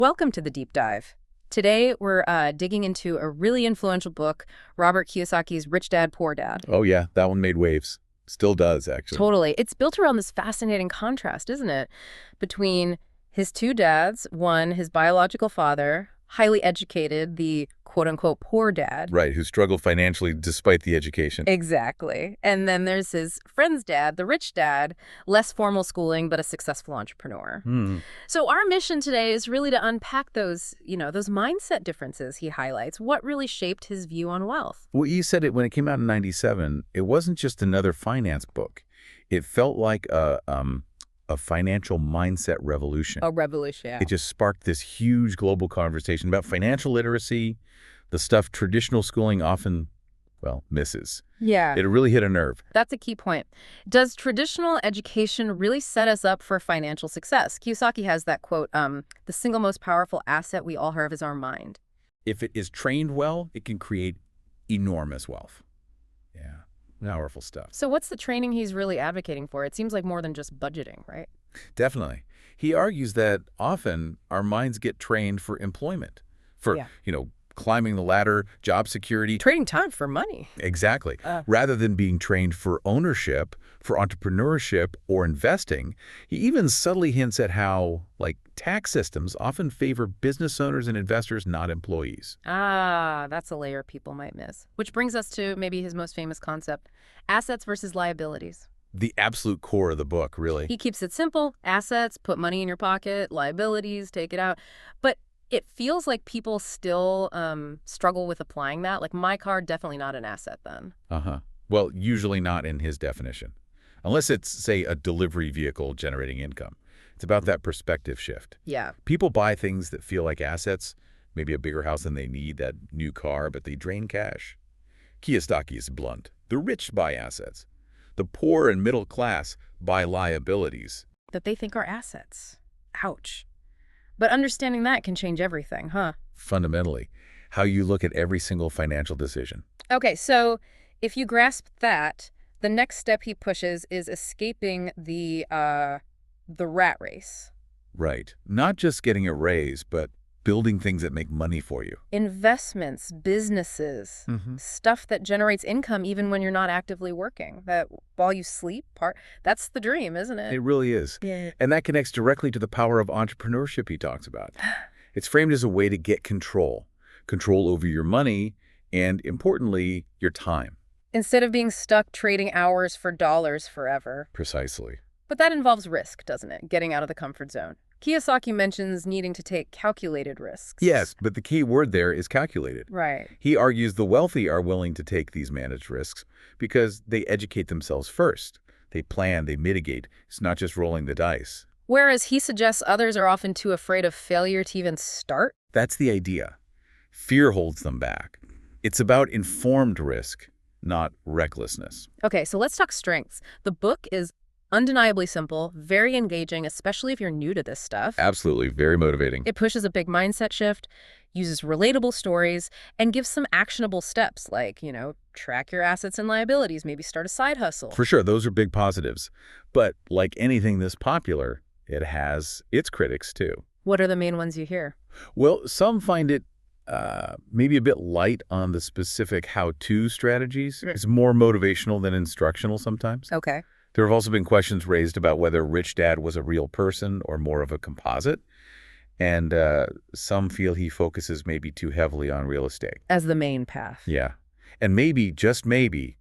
Welcome to the deep dive. Today, we're digging into a really influential book, Robert Kiyosaki's Rich Dad, Poor Dad. Oh, yeah, that one made waves. Still does, actually. Totally. It's built around this fascinating contrast, isn't it? Between his two dads, one, his biological father, highly educated, the quote-unquote poor dad. Right, who struggled financially despite the education. Exactly. And then there's his friend's dad, the rich dad, less formal schooling, but a successful entrepreneur. So our mission today is really to unpack those mindset differences he highlights. What really shaped his view on wealth? Well, you said it when it came out in '97, it wasn't just another finance book. It felt like a financial mindset revolution. A revolution, yeah. It just sparked this huge global conversation about financial literacy, the stuff traditional schooling often, well, misses. Yeah. It really hit a nerve. That's a key point. Does traditional education really set us up for financial success? Kiyosaki has that quote, the single most powerful asset we all have is our mind. If it is trained well, it can create enormous wealth. Yeah, powerful stuff. So what's the training he's really advocating for? It seems like more than just budgeting, right? Definitely. He argues that often our minds get trained for employment, for, Yeah. climbing the ladder, job security. Trading time for money. Exactly. Rather than being trained for ownership, for entrepreneurship, or investing. He even subtly hints at how, tax systems often favor business owners and investors, not employees. That's a layer people might miss. Which brings us to maybe his most famous concept, assets versus liabilities. The absolute core of the book, really. He keeps it simple. Assets, put money in your pocket. Liabilities, take it out. But it feels like people still struggle with applying that. Like my car, definitely not an asset then. Well, usually not in his definition. Unless it's, say, a delivery vehicle generating income. It's about that perspective shift. Yeah. People buy things that feel like assets, maybe a bigger house than they need, that new car, but they drain cash. Kiyosaki is blunt. The rich buy assets. The poor and middle class buy liabilities. That they think are assets. Ouch. But understanding that can change everything, huh? Fundamentally, how you look at every single financial decision. Okay, so if you grasp that, the next step he pushes is escaping the rat race. Right. Not just getting a raise, but building things that make money for you. Investments, businesses, stuff that generates income even when you're not actively working. That while you sleep, that's the dream, isn't it? It really is. Yeah. And that connects directly to the power of entrepreneurship he talks about. It's framed as a way to get control over your money and, importantly, your time. Instead of being stuck trading hours for dollars forever. Precisely. But that involves risk, doesn't it? Getting out of the comfort zone. Kiyosaki mentions needing to take calculated risks. Yes, but the key word there is calculated. Right. He argues the wealthy are willing to take these managed risks because they educate themselves first. They plan, they mitigate. It's not just rolling the dice. Whereas he suggests others are often too afraid of failure to even start. That's the idea. Fear holds them back. It's about informed risk, not recklessness. Okay, so let's talk strengths. The book is undeniably simple, very engaging, especially if you're new to this stuff. Absolutely. Very motivating. It pushes a big mindset shift, uses relatable stories, and gives some actionable steps like, track your assets and liabilities, maybe start a side hustle. For sure, those are big positives. But like anything this popular, it has its critics too. What are the main ones you hear? Well, some find it maybe a bit light on the specific how-to strategies. It's more motivational than instructional sometimes. Okay. There have also been questions raised about whether Rich Dad was a real person or more of a composite. And some feel he focuses maybe too heavily on real estate. As the main path. Yeah. And maybe, just maybe,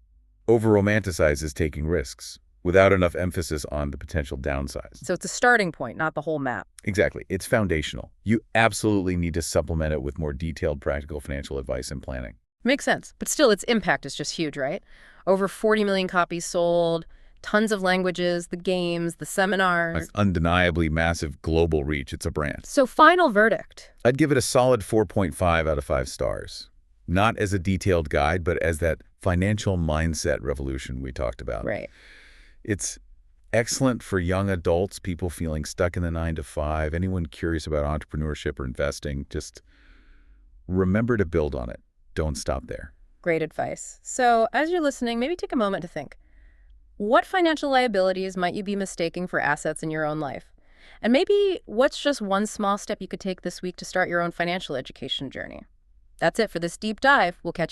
over-romanticizes taking risks without enough emphasis on the potential downsides. So it's a starting point, not the whole map. Exactly. It's foundational. You absolutely need to supplement it with more detailed practical financial advice and planning. Makes sense. But still, its impact is just huge, right? Over 40 million copies sold. Tons of languages, the games, the seminars. It's undeniably massive global reach. It's a brand. So final verdict. I'd give it a solid 4.5 out of 5 stars. Not as a detailed guide, but as that financial mindset revolution we talked about. Right. It's excellent for young adults, people feeling stuck in the 9 to 5, anyone curious about entrepreneurship or investing. Just remember to build on it. Don't stop there. Great advice. So as you're listening, maybe take a moment to think. What financial liabilities might you be mistaking for assets in your own life? And maybe what's just one small step you could take this week to start your own financial education journey? That's it for this deep dive. We'll catch you